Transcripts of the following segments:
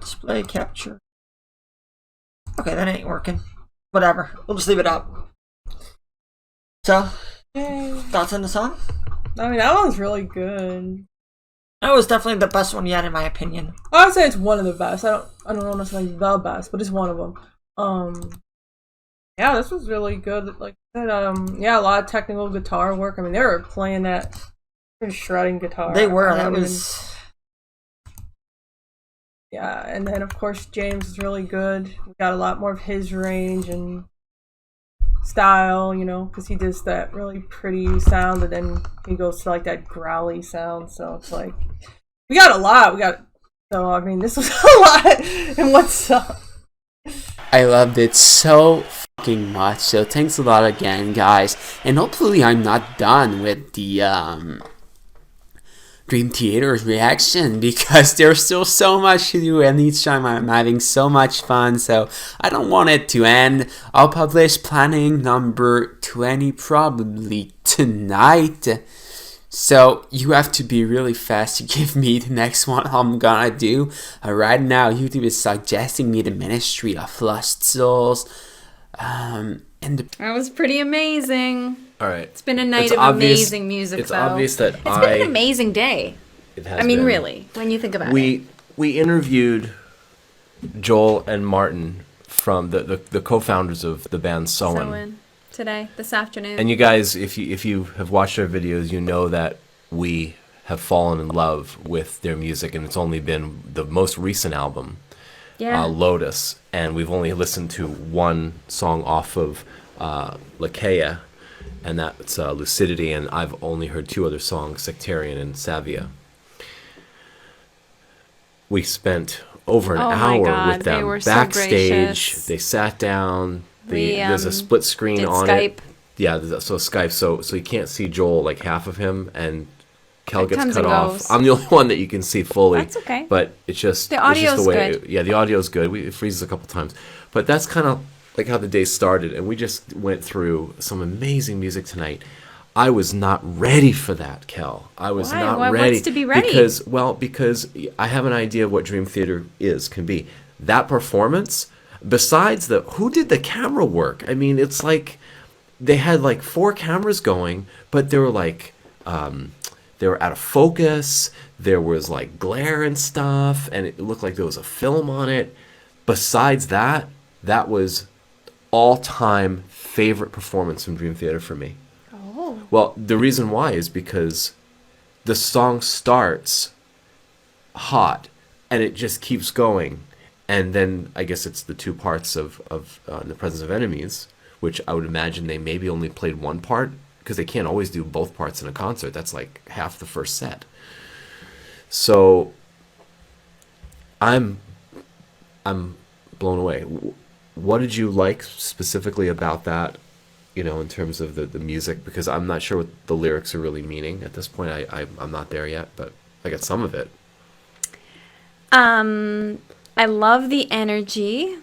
display capture. Okay, that ain't working. Whatever. We'll just leave it up. So, thoughts on the song? I mean, that one's really good. That was definitely the best one yet, in my opinion. I would say it's one of the best. I don't know necessarily the best, but it's one of them. Yeah, this was really good. Like I said, yeah, a lot of technical guitar work. I mean, they were playing that, shredding guitar. They were. That was. Yeah, and then of course James is really good. We got a lot more of his range and style, you know, because he does that really pretty sound, and then he goes to like that growly sound. So it's like we got a lot. So I mean, this was a lot in one song. I loved it so fucking much. So thanks a lot again, guys. And hopefully I'm not done with the Dream Theater's reaction, because there's still so much to do, and each time I'm having so much fun, so I don't want it to end. I'll publish planning number 20 probably tonight, so you have to be really fast to give me the next one I'm gonna do. Right now YouTube is suggesting me the Ministry of Lost Souls, and that was pretty amazing. All right. It's been a night of amazing music, It's though. obvious that It's been an amazing day. It has I mean, been. really, when you think about it. We interviewed Joel and Martin from the co-founders of the band Soen. Today, this afternoon. And you guys, if you have watched our videos, you know that we have fallen in love with their music, and it's only been the most recent album, Lotus, and we've only listened to one song off of Lakea, and that's Lucidity, and I've only heard two other songs, Sectarian and Savia. We spent over an hour with them backstage. They sat down. There's a split screen on Skype. it. Yeah, so Skype. So you can't see Joel, like half of him, and Kel gets cut off. I'm the only one that you can see fully. That's okay. But it's just the audio's good. The audio's good. It freezes a couple times, but that's kind of like how the day started, and we just went through some amazing music tonight. I was not ready for that, Kel. I was not ready. What's to be ready? Because I have an idea of what Dream Theater can be. That performance, besides who did the camera work? I mean, it's like they had like 4 cameras going, but they were like they were out of focus. There was like glare and stuff, and it looked like there was a film on it. Besides that, that was all-time favorite performance from Dream Theater for me. Oh. Well, the reason why is because the song starts hot, and it just keeps going. And then I guess it's the 2 parts of In the Presence of Enemies, which I would imagine they maybe only played one part, because they can't always do both parts in a concert. That's like half the first set. So I'm blown away. What did you like specifically about that, you know, in terms of the music? Because I'm not sure what the lyrics are really meaning at this point. I'm not there yet, but I got some of it. I love the energy.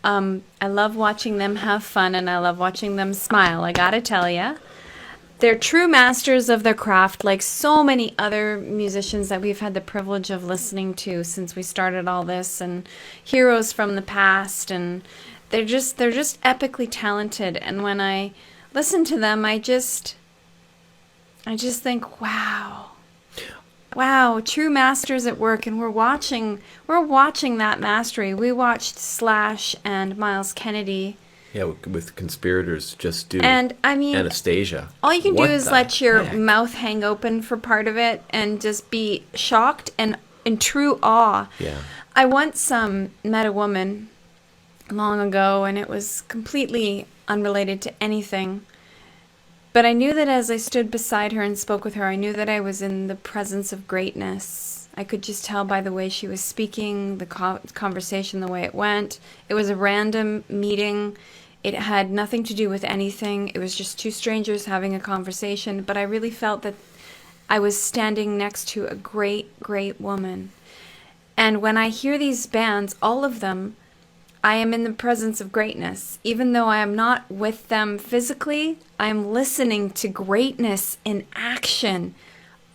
I love watching them have fun, and I love watching them smile. I gotta tell ya, they're true masters of their craft, like so many other musicians that we've had the privilege of listening to since we started all this, and heroes from the past, and they're just epically talented. And when I listen to them, I just think, wow, true masters at work. And we're watching that mastery. We watched Slash and Miles Kennedy. Yeah, with Conspirators just do. And I mean, Anastasia. All you can do is let your mouth hang open for part of it and just be shocked and in true awe. Yeah. I once met a woman long ago, and it was completely unrelated to anything. But I knew that as I stood beside her and spoke with her, I knew that I was in the presence of greatness. I could just tell by the way she was speaking, the conversation, the way it went. It was a random meeting. It had nothing to do with anything. It was just 2 strangers having a conversation. But I really felt that I was standing next to a great, great woman. And when I hear these bands, all of them, I am in the presence of greatness. Even though I am not with them physically, I am listening to greatness in action.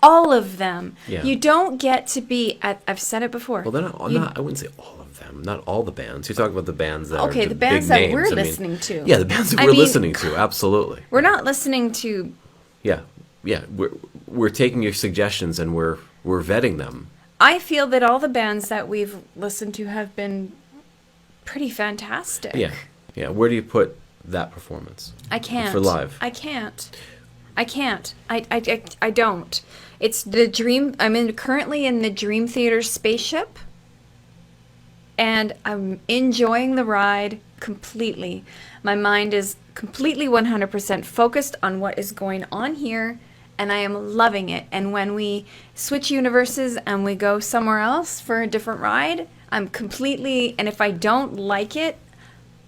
all of them. Yeah. You don't get to be I've said it before. Well, I wouldn't say all of them. Not all the bands. You're talking about the bands that are the bands big that names. we're I mean, listening to. Yeah, the bands that we're listening to. Absolutely. We're not listening to. Yeah. We're taking your suggestions and we're vetting them. I feel that all the bands that we've listened to have been pretty fantastic. Yeah. Where do you put that performance? I can't. For live. I can't. I don't. It's the Dream. I'm currently in the Dream Theater spaceship, and I'm enjoying the ride completely. My mind is completely 100% focused on what is going on here, and I am loving it. And when we switch universes and we go somewhere else for a different ride, I'm completely. And if I don't like it,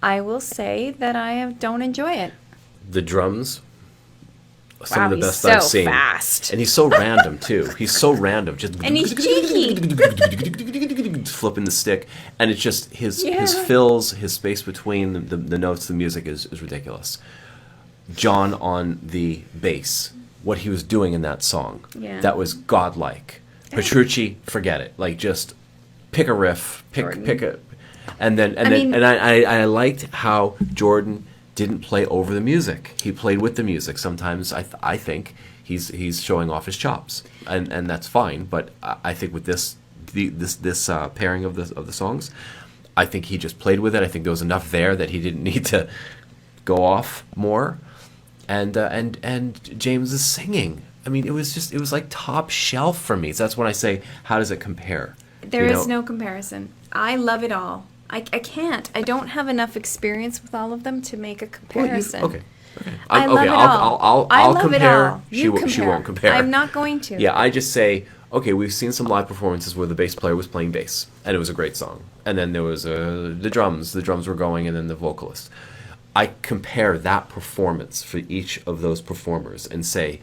I will say that I don't enjoy it. The drums. Some of the best he's I've so seen. fast. And he's so random too. He's so random. Just And he's cheeky. flipping the stick, and it's just his Yeah. fills, his space between the notes, the music is ridiculous. John on the bass, what he was doing in that song, that was godlike. Petrucci, forget it. Like, just pick a riff, pick a, and I liked how Jordan didn't play over the music. He played with the music. Sometimes I think he's showing off his chops, and that's fine. But I think with this pairing of the songs, I think he just played with it. I think there was enough there that he didn't need to go off more. And James is singing. I mean, it was like top shelf for me. So that's when I say, how does it compare? There is no comparison. I love it all. I can't. I don't have enough experience with all of them to make a comparison. Okay. I love it all. I'll compare. It all. She won't compare. I'm not going to. Yeah, I just say, okay, we've seen some live performances where the bass player was playing bass, and it was a great song. And then there was the drums. The drums were going, and then the vocalist. I compare that performance for each of those performers and say,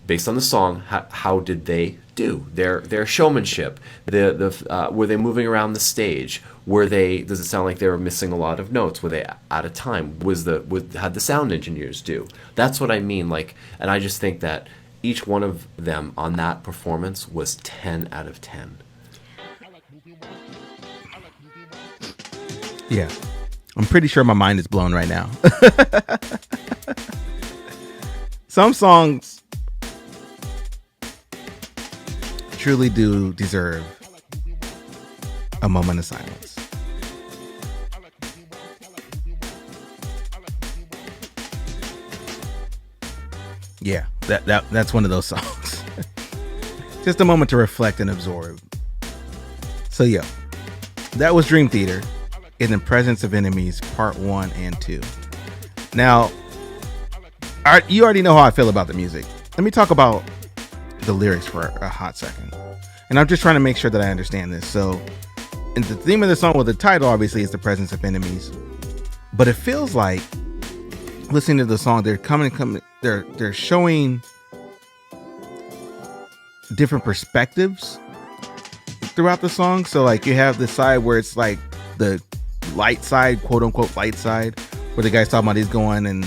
based on the song, how did they do? Their showmanship. Were they moving around the stage? Does it sound like they were missing a lot of notes? Were they out of time? Had the sound engineers do? That's what I mean. Like, and I just think that each one of them on that performance was 10 out of 10. Yeah. I'm pretty sure my mind is blown right now. Some songs truly do deserve a moment of silence. Yeah, that's one of those songs. Just a moment to reflect and absorb. So yeah, that was Dream Theater in the Presence of Enemies Part 1 and 2. Now, you already know how I feel about the music. Let me talk about the lyrics for a hot second. And I'm just trying to make sure that I understand this. So, and the theme of the song, well, the title obviously is The Presence of Enemies. But it feels like, listening to the song, they're showing different perspectives throughout the song. So like you have the side where it's like the light side, quote unquote light side, where the guy's talking about he's going and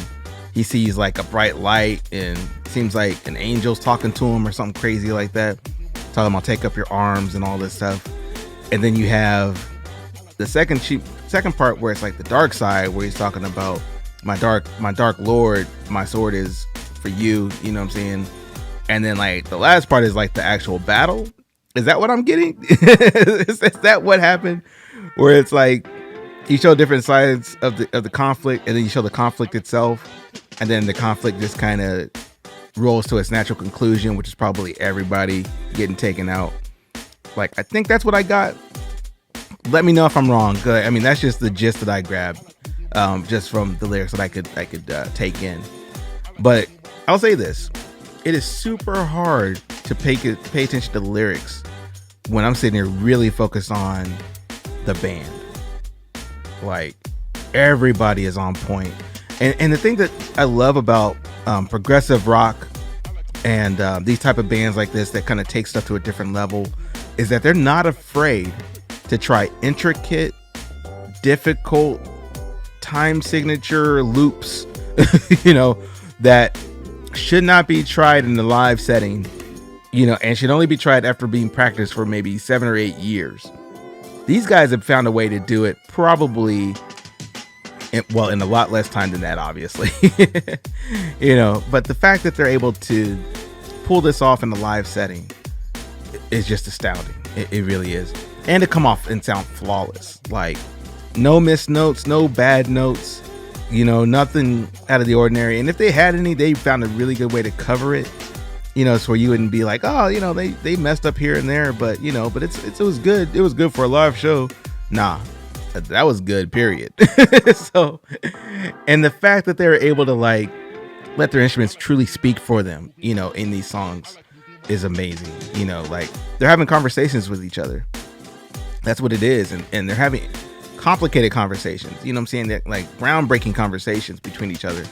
he sees like a bright light and seems like an angel's talking to him or something crazy like that, talking about take up your arms and all this stuff. And then you have the second part where it's like the dark side, where he's talking about my dark lord, my sword is for you, you know what I'm saying? And then like the last part is like the actual battle. Is that what I'm getting? Is that what happened? Where it's like you show different sides of the conflict, and then you show the conflict itself, and then the conflict just kind of rolls to its natural conclusion, which is probably everybody getting taken out. Like, I think that's what I got. Let me know if I'm wrong. I mean, that's just the gist that I grabbed, just from the lyrics that I could take in. But I'll say this: it is super hard to pay attention to the lyrics when I'm sitting here really focused on the band. Like, everybody is on point. And the thing that I love about progressive rock and these type of bands like this that kind of take stuff to a different level is that they're not afraid to try intricate, difficult time signature loops, you know, that should not be tried in the live setting, and should only be tried after being practiced for maybe 7 or 8 years. These guys have found a way to do it probably in a lot less time than that, obviously. But the fact that they're able to pull this off in a live setting is just astounding. It really is. And to come off and sound flawless. Like, no missed notes, no bad notes, nothing out of the ordinary. And if they had any, they found a really good way to cover it. So where you wouldn't be like, oh, they messed up here and there, but it was good. It was good for a live show. Nah, that was good, period. So, and the fact that they're able to like let their instruments truly speak for them, in these songs is amazing. Like they're having conversations with each other. That's what it is. And they're having complicated conversations, I'm saying, that like groundbreaking conversations between each other,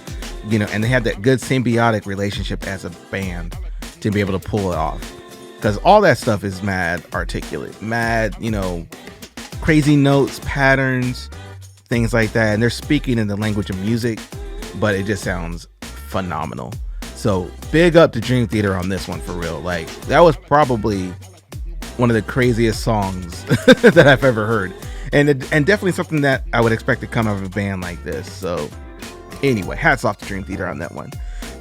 and they have that good symbiotic relationship as a band to be able to pull it off, because all that stuff is mad articulate, mad, crazy notes, patterns, things like that. And they're speaking in the language of music, but it just sounds phenomenal. So big up to Dream Theater on this one, for real. Like, that was probably one of the craziest songs that I've ever heard. And definitely something that I would expect to come out of a band like this. So anyway, hats off to Dream Theater on that one.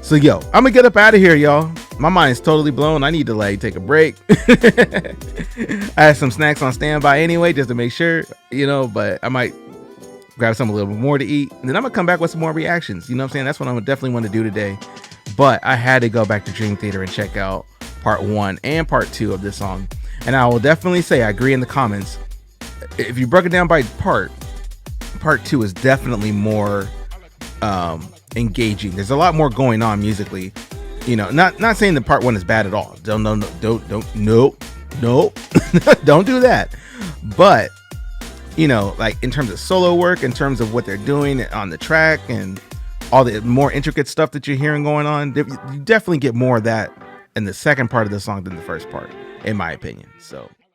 So yo, I'm gonna get up out of here, y'all. My mind's totally blown. I need to like take a break. I have some snacks on standby anyway, just to make sure, but I might grab something a little bit more to eat. And then I'm gonna come back with some more reactions. You know what I'm saying? That's what I'm definitely want to do today. But I had to go back to Dream Theater and check out part 1 and part 2 of this song. And I will definitely say, I agree in the comments. If you broke it down by part 2 is definitely more engaging. There's a lot more going on musically. Not saying that part 1 is bad at all. Don't don't do that. But like in terms of solo work, in terms of what they're doing on the track and all the more intricate stuff that you're hearing going on, you definitely get more of that in the second part of the song than the first part, in my opinion. So